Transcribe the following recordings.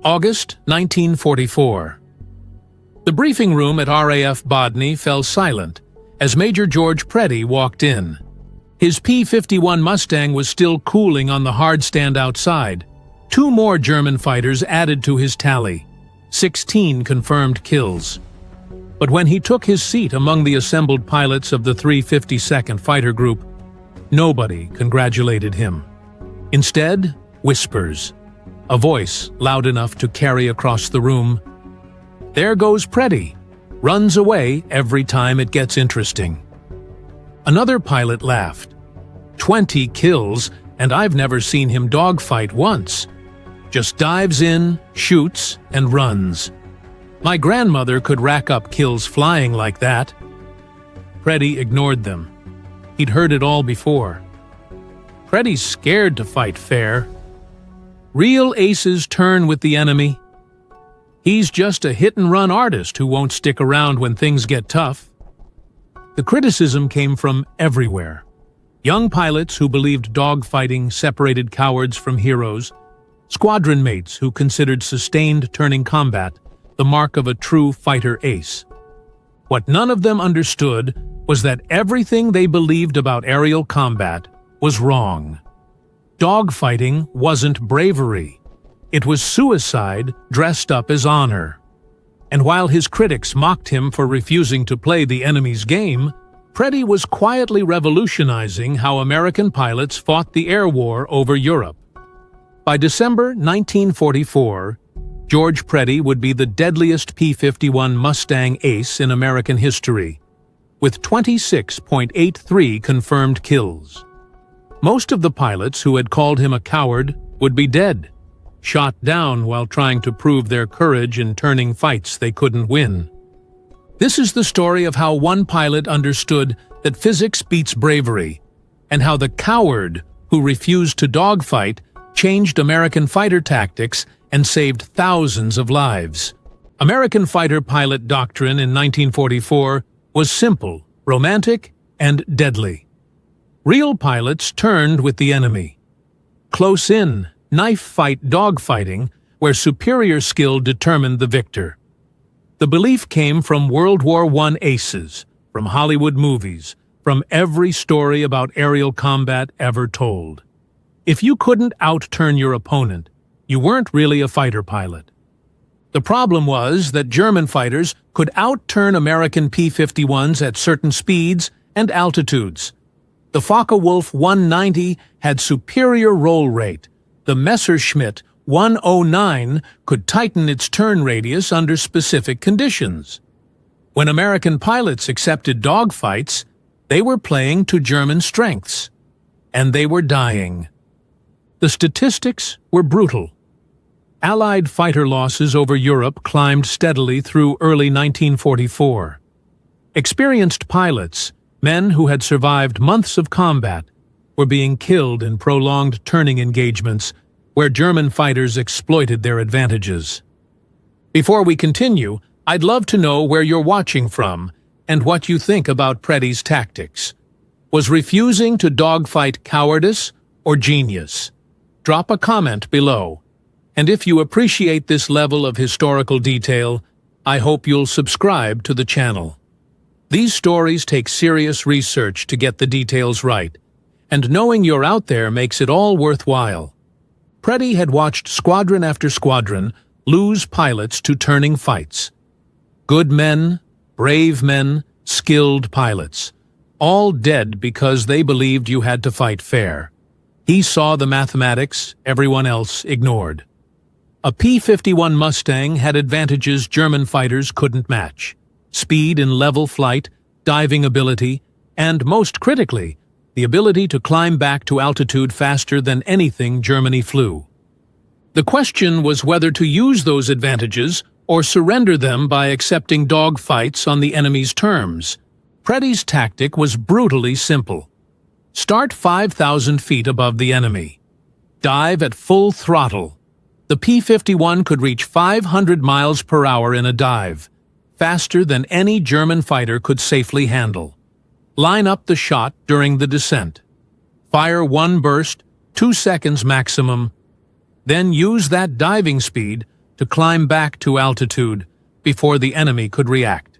August 1944. The briefing room at RAF Bodny fell silent as Major George Preddy walked in. His P-51 Mustang was still cooling on the hard stand outside. 2 more German fighters added to his tally, 16 confirmed kills. But when he took his seat among the assembled pilots of the 352nd Fighter Group, nobody congratulated him. Instead, whispers. A voice loud enough to carry across the room. "There goes Preddy. Runs away every time it gets interesting." Another pilot laughed. 20 kills, and I've never seen him dogfight once. Just dives in, shoots, and runs. My grandmother could rack up kills flying like that. Preddy ignored them. He'd heard it all before. Preddy's scared to fight fair. Real aces turn with the enemy. He's just a hit-and-run artist who won't stick around when things get tough. The criticism came from everywhere. Young pilots who believed dogfighting separated cowards from heroes, squadron mates who considered sustained turning combat the mark of a true fighter ace. What none of them understood was that everything they believed about aerial combat was wrong. Dogfighting wasn't bravery. It was suicide dressed up as honor. And while his critics mocked him for refusing to play the enemy's game, Preddy was quietly revolutionizing how American pilots fought the air war over Europe. By December 1944, George Preddy would be the deadliest P-51 Mustang ace in American history, with 26.83 confirmed kills. Most of the pilots who had called him a coward would be dead, shot down while trying to prove their courage in turning fights they couldn't win. This is the story of how one pilot understood that physics beats bravery, and how the coward who refused to dogfight changed American fighter tactics and saved thousands of lives. American fighter pilot doctrine in 1944 was simple, romantic, and deadly. Real pilots turned with the enemy. Close in, knife fight dogfighting, where superior skill determined the victor. The belief came from World War I aces, from Hollywood movies, from every story about aerial combat ever told. If you couldn't outturn your opponent, you weren't really a fighter pilot. The problem was that German fighters could outturn American P-51s at certain speeds and altitudes. The Focke-Wulf 190 had superior roll rate. The Messerschmitt 109 could tighten its turn radius under specific conditions. When American pilots accepted dogfights, they were playing to German strengths, and they were dying. The statistics were brutal. Allied fighter losses over Europe climbed steadily through early 1944. Experienced pilots, men who had survived months of combat, were being killed in prolonged turning engagements where German fighters exploited their advantages. Before we continue, I'd love to know where you're watching from and what you think about Preddy's tactics. Was refusing to dogfight cowardice or genius? Drop a comment below. And if you appreciate this level of historical detail, I hope you'll subscribe to the channel. These stories take serious research to get the details right, and knowing you're out there makes it all worthwhile. Preddy had watched squadron after squadron lose pilots to turning fights. Good men, brave men, skilled pilots, all dead because they believed you had to fight fair. He saw the mathematics everyone else ignored. A P-51 Mustang had advantages German fighters couldn't match: speed in level flight, diving ability, and, most critically, the ability to climb back to altitude faster than anything Germany flew. The question was whether to use those advantages or surrender them by accepting dogfights on the enemy's terms. Preddy's tactic was brutally simple. Start 5,000 feet above the enemy. Dive at full throttle. The P-51 could reach 500 miles per hour in a dive, faster than any German fighter could safely handle. Line up the shot during the descent. Fire one burst, 2 seconds maximum. Then use that diving speed to climb back to altitude before the enemy could react.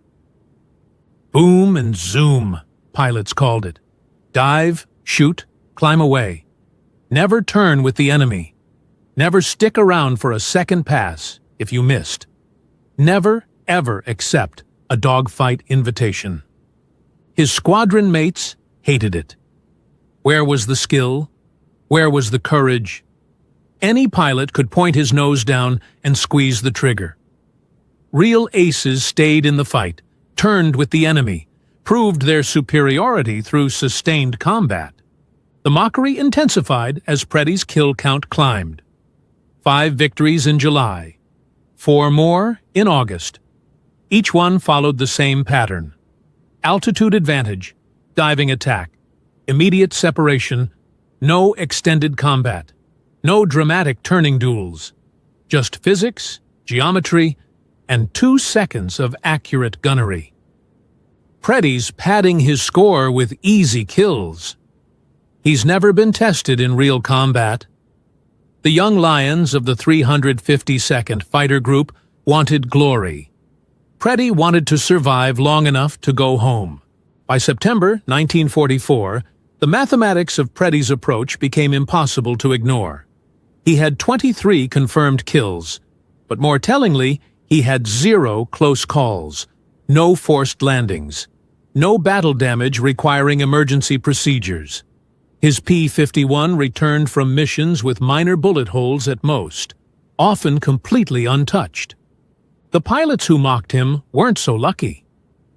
Boom and zoom, pilots called it. Dive, shoot, climb away. Never turn with the enemy. Never stick around for a second pass if you missed. Never, ever accept a dogfight invitation. His squadron mates hated it. Where was the skill? Where was the courage? Any pilot could point his nose down and squeeze the trigger. Real aces stayed in the fight, turned with the enemy, proved their superiority through sustained combat. The mockery intensified as Preddy's kill count climbed. 5 victories in July, 4 more in August. Each one followed the same pattern. Altitude advantage, diving attack, immediate separation, no extended combat, no dramatic turning duels, just physics, geometry, and 2 seconds of accurate gunnery. Preddy's padding his score with easy kills. He's never been tested in real combat. The young lions of the 352nd Fighter Group wanted glory. Preddy wanted to survive long enough to go home. By September 1944, the mathematics of Preddy's approach became impossible to ignore. He had 23 confirmed kills, but more tellingly, he had 0 close calls, no forced landings, no battle damage requiring emergency procedures. His P-51 returned from missions with minor bullet holes at most, often completely untouched. The pilots who mocked him weren't so lucky.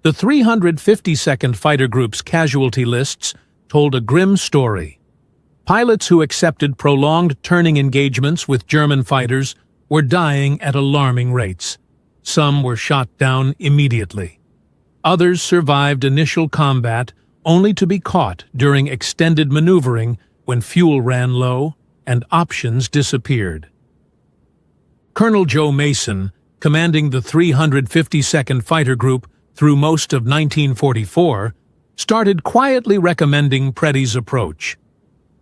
The 352nd Fighter Group's casualty lists told a grim story. Pilots who accepted prolonged turning engagements with German fighters were dying at alarming rates. Some were shot down immediately. Others survived initial combat only to be caught during extended maneuvering when fuel ran low and options disappeared. Colonel Joe Mason, commanding the 352nd Fighter Group through most of 1944, started quietly recommending Preddy's approach.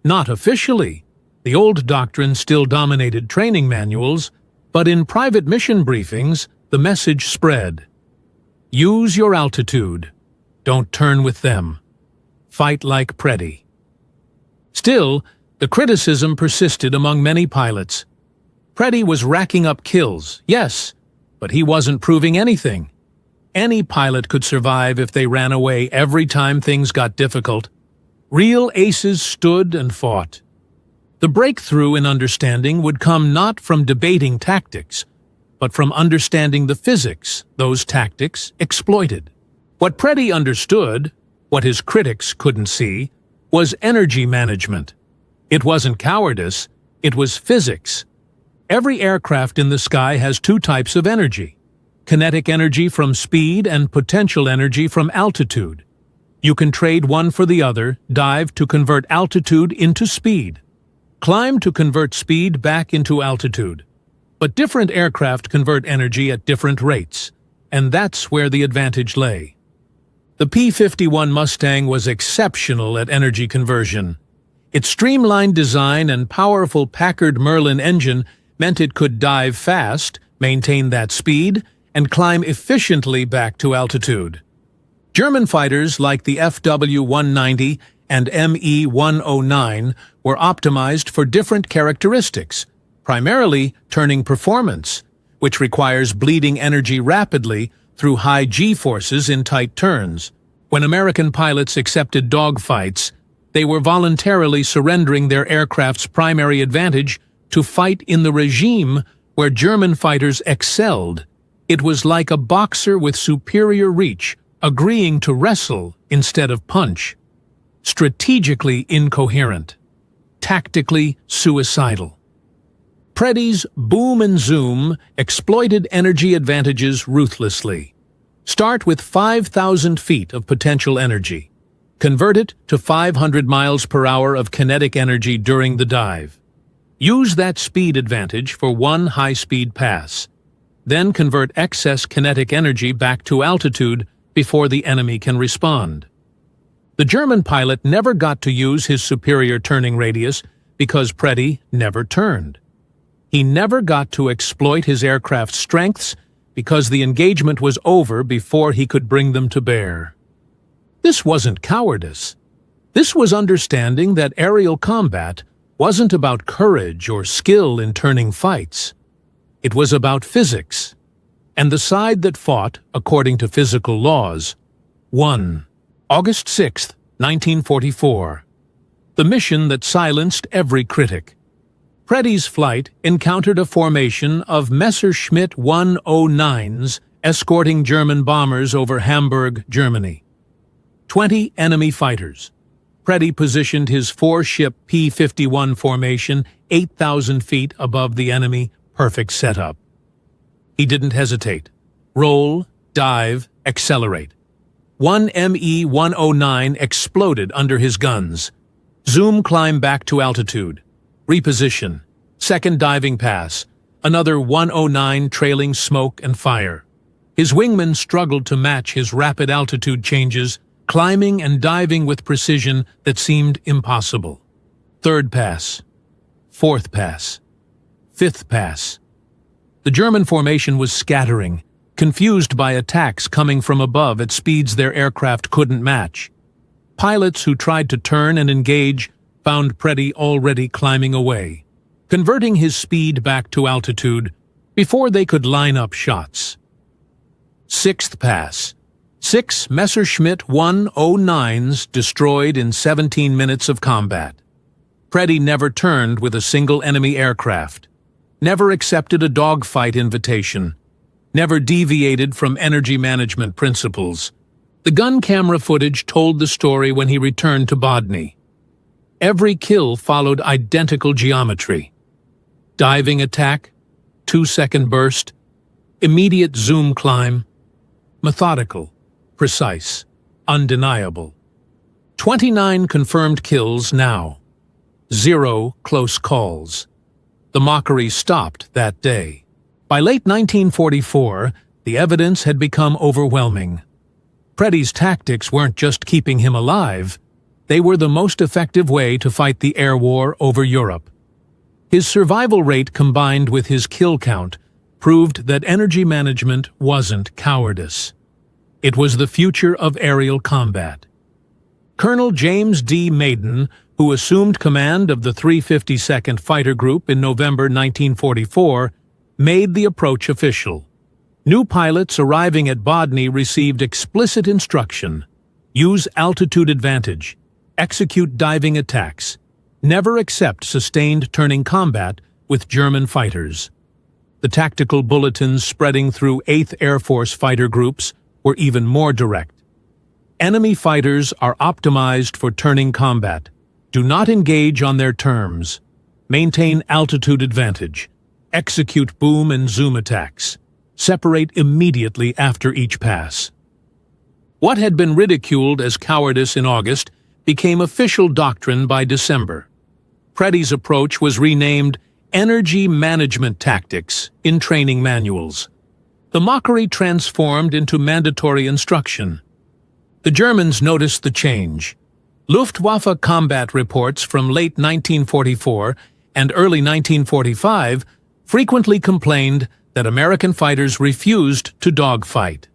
Not officially, the old doctrine still dominated training manuals, but in private mission briefings, the message spread. Use your altitude. Don't turn with them. Fight like Preddy. Still, the criticism persisted among many pilots. Preddy was racking up kills, yes, but he wasn't proving anything. Any pilot could survive if they ran away every time things got difficult. Real aces stood and fought. The breakthrough in understanding would come not from debating tactics, but from understanding the physics those tactics exploited. What Preddy understood, what his critics couldn't see, was energy management. It wasn't cowardice, it was physics. Every aircraft in the sky has 2 types of energy: kinetic energy from speed and potential energy from altitude. You can trade one for the other, dive to convert altitude into speed, climb to convert speed back into altitude. But different aircraft convert energy at different rates, and that's where the advantage lay. The P-51 Mustang was exceptional at energy conversion. Its streamlined design and powerful Packard Merlin engine meant it could dive fast, maintain that speed, and climb efficiently back to altitude. German fighters like the FW-190 and ME-109 were optimized for different characteristics, primarily turning performance, which requires bleeding energy rapidly through high G-forces in tight turns. When American pilots accepted dogfights, they were voluntarily surrendering their aircraft's primary advantage to fight in the regime where German fighters excelled. It was like a boxer with superior reach, agreeing to wrestle instead of punch. Strategically incoherent. Tactically suicidal. Preddy's boom and zoom exploited energy advantages ruthlessly. Start with 5,000 feet of potential energy. Convert it to 500 miles per hour of kinetic energy during the dive. Use that speed advantage for one high-speed pass. Then convert excess kinetic energy back to altitude before the enemy can respond. The German pilot never got to use his superior turning radius because Preddy never turned. He never got to exploit his aircraft's strengths because the engagement was over before he could bring them to bear. This wasn't cowardice. This was understanding that aerial combat wasn't about courage or skill in turning fights. It was about physics, and the side that fought, according to physical laws, won. August 6, 1944. The mission that silenced every critic. Preddy's flight encountered a formation of Messerschmitt 109s escorting German bombers over Hamburg, Germany. 20 enemy fighters. Preddy positioned his four-ship P-51 formation 8,000 feet above the enemy, perfect setup. He didn't hesitate. Roll, dive, accelerate. One Me-109 exploded under his guns. Zoom climb back to altitude. Reposition. Second diving pass. Another 109 trailing smoke and fire. His wingmen struggled to match his rapid altitude changes, climbing and diving with precision that seemed impossible. Third pass. Fourth pass. Fifth pass. The German formation was scattering, confused by attacks coming from above at speeds their aircraft couldn't match. Pilots who tried to turn and engage found Preddy already climbing away, converting his speed back to altitude before they could line up shots. Sixth pass. 6 Messerschmitt 109s destroyed in 17 minutes of combat. Preddy never turned with a single enemy aircraft, never accepted a dogfight invitation, never deviated from energy management principles. The gun camera footage told the story when he returned to Bodny. Every kill followed identical geometry. Diving attack, 2-second burst, immediate zoom climb, methodical, precise, undeniable. 29 confirmed kills now. 0 close calls. The mockery stopped that day. By late 1944, the evidence had become overwhelming. Preddy's tactics weren't just keeping him alive, they were the most effective way to fight the air war over Europe. His survival rate combined with his kill count proved that energy management wasn't cowardice. It was the future of aerial combat. Colonel James D. Maiden, who assumed command of the 352nd Fighter Group in November 1944, made the approach official. New pilots arriving at Bodny received explicit instruction: use altitude advantage, execute diving attacks, never accept sustained turning combat with German fighters. The tactical bulletins spreading through 8th Air Force fighter groups were even more direct. Enemy fighters are optimized for turning combat. Do not engage on their terms. Maintain altitude advantage. Execute boom and zoom attacks. Separate immediately after each pass. What had been ridiculed as cowardice in August became official doctrine by December. Preddy's approach was renamed Energy Management Tactics in training manuals. The mockery transformed into mandatory instruction. The Germans noticed the change. Luftwaffe combat reports from late 1944 and early 1945 frequently complained that American fighters refused to dogfight.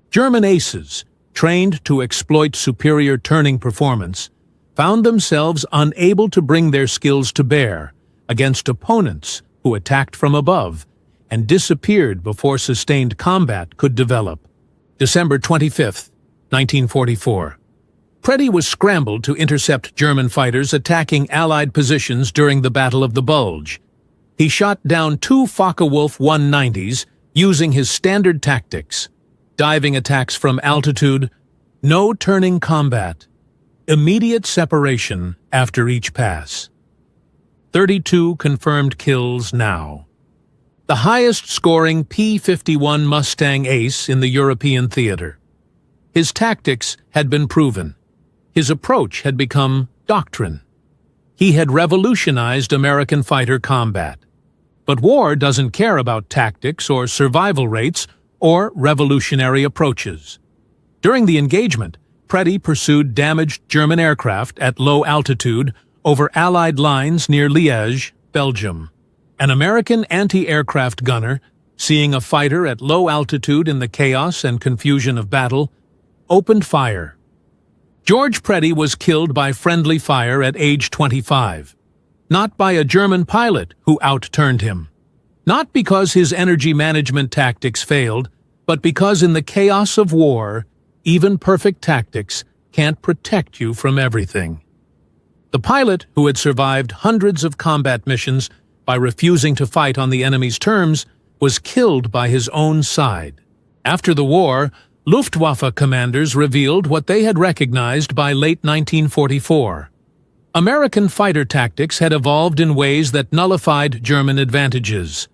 German aces, trained to exploit superior turning performance, found themselves unable to bring their skills to bear against opponents who attacked from above and disappeared before sustained combat could develop. December 25, 1944. Preddy was scrambled to intercept German fighters attacking Allied positions during the Battle of the Bulge. He shot down 2 Focke-Wulf 190s using his standard tactics: diving attacks from altitude, no turning combat, immediate separation after each pass. 32 confirmed kills now. The highest-scoring P-51 Mustang ace in the European theater. His tactics had been proven. His approach had become doctrine. He had revolutionized American fighter combat. But war doesn't care about tactics or survival rates or revolutionary approaches. During the engagement, Preddy pursued damaged German aircraft at low altitude over Allied lines near Liège, Belgium. An American anti-aircraft gunner, seeing a fighter at low altitude in the chaos and confusion of battle, opened fire. George Preddy was killed by friendly fire at age 25, not by a German pilot who outturned him. Not because his energy management tactics failed, but because in the chaos of war, even perfect tactics can't protect you from everything. The pilot, who had survived hundreds of combat missions by refusing to fight on the enemy's terms, was killed by his own side. After the war, Luftwaffe commanders revealed what they had recognized by late 1944. American fighter tactics had evolved in ways that nullified German advantages.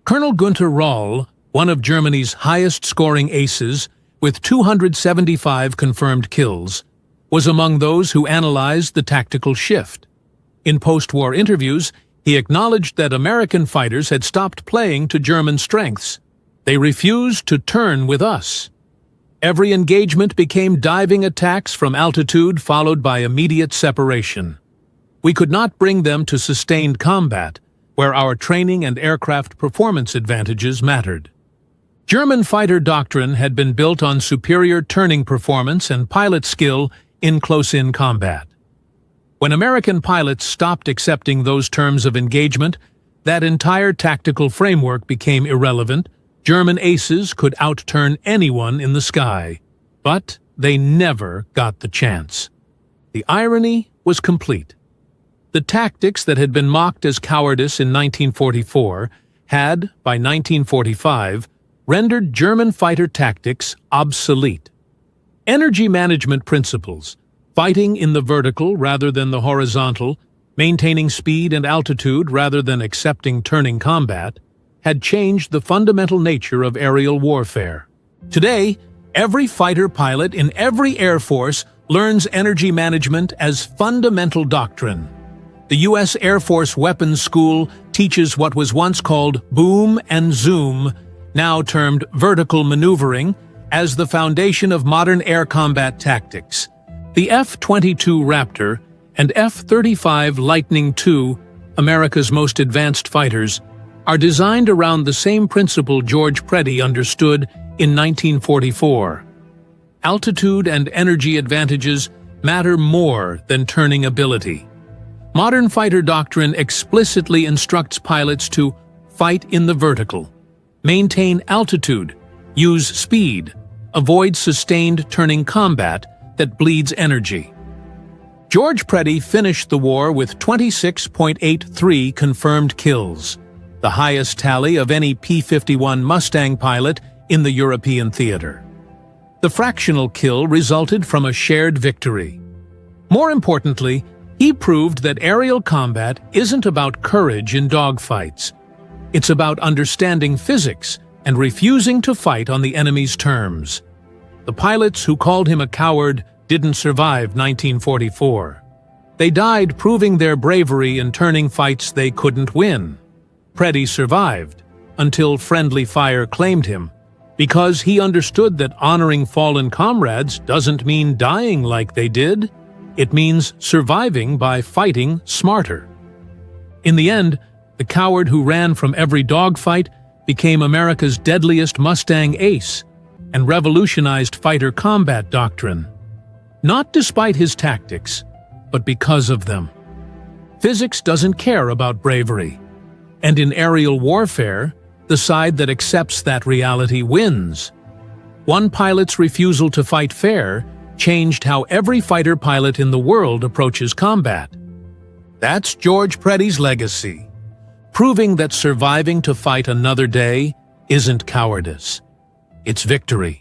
Colonel Günther Röhl, one of Germany's highest-scoring aces, with 275 confirmed kills, was among those who analyzed the tactical shift. In post-war interviews, he acknowledged that American fighters had stopped playing to German strengths. They refused to turn with us. Every engagement became diving attacks from altitude followed by immediate separation. We could not bring them to sustained combat, where our training and aircraft performance advantages mattered. German fighter doctrine had been built on superior turning performance and pilot skill in close-in combat. When American pilots stopped accepting those terms of engagement, that entire tactical framework became irrelevant. German aces could outturn anyone in the sky, but they never got the chance. The irony was complete. The tactics that had been mocked as cowardice in 1944 had, by 1945, rendered German fighter tactics obsolete. Energy management principles, fighting in the vertical rather than the horizontal, maintaining speed and altitude rather than accepting turning combat, had changed the fundamental nature of aerial warfare. Today, every fighter pilot in every air force learns energy management as fundamental doctrine. The U.S. Air Force Weapons School teaches what was once called boom and zoom, now termed vertical maneuvering, as the foundation of modern air combat tactics. The F-22 Raptor and F-35 Lightning II, America's most advanced fighters, are designed around the same principle George Preddy understood in 1944. Altitude and energy advantages matter more than turning ability. Modern fighter doctrine explicitly instructs pilots to fight in the vertical, maintain altitude, use speed, avoid sustained turning combat that bleeds energy. George Preddy finished the war with 26.83 confirmed kills, the highest tally of any P-51 Mustang pilot in the European theater. The fractional kill resulted from a shared victory. More importantly, he proved that aerial combat isn't about courage in dogfights. It's about understanding physics and refusing to fight on the enemy's terms. The pilots who called him a coward didn't survive 1944. They died proving their bravery in turning fights they couldn't win. Preddy survived until friendly fire claimed him, because he understood that honoring fallen comrades doesn't mean dying like they did. It means surviving by fighting smarter. In the end, the coward who ran from every dogfight became America's deadliest Mustang ace and revolutionized fighter combat doctrine. Not despite his tactics, but because of them. Physics doesn't care about bravery, and in aerial warfare, the side that accepts that reality wins. One pilot's refusal to fight fair changed how every fighter pilot in the world approaches combat. That's George Preddy's legacy, proving that surviving to fight another day isn't cowardice. It's victory.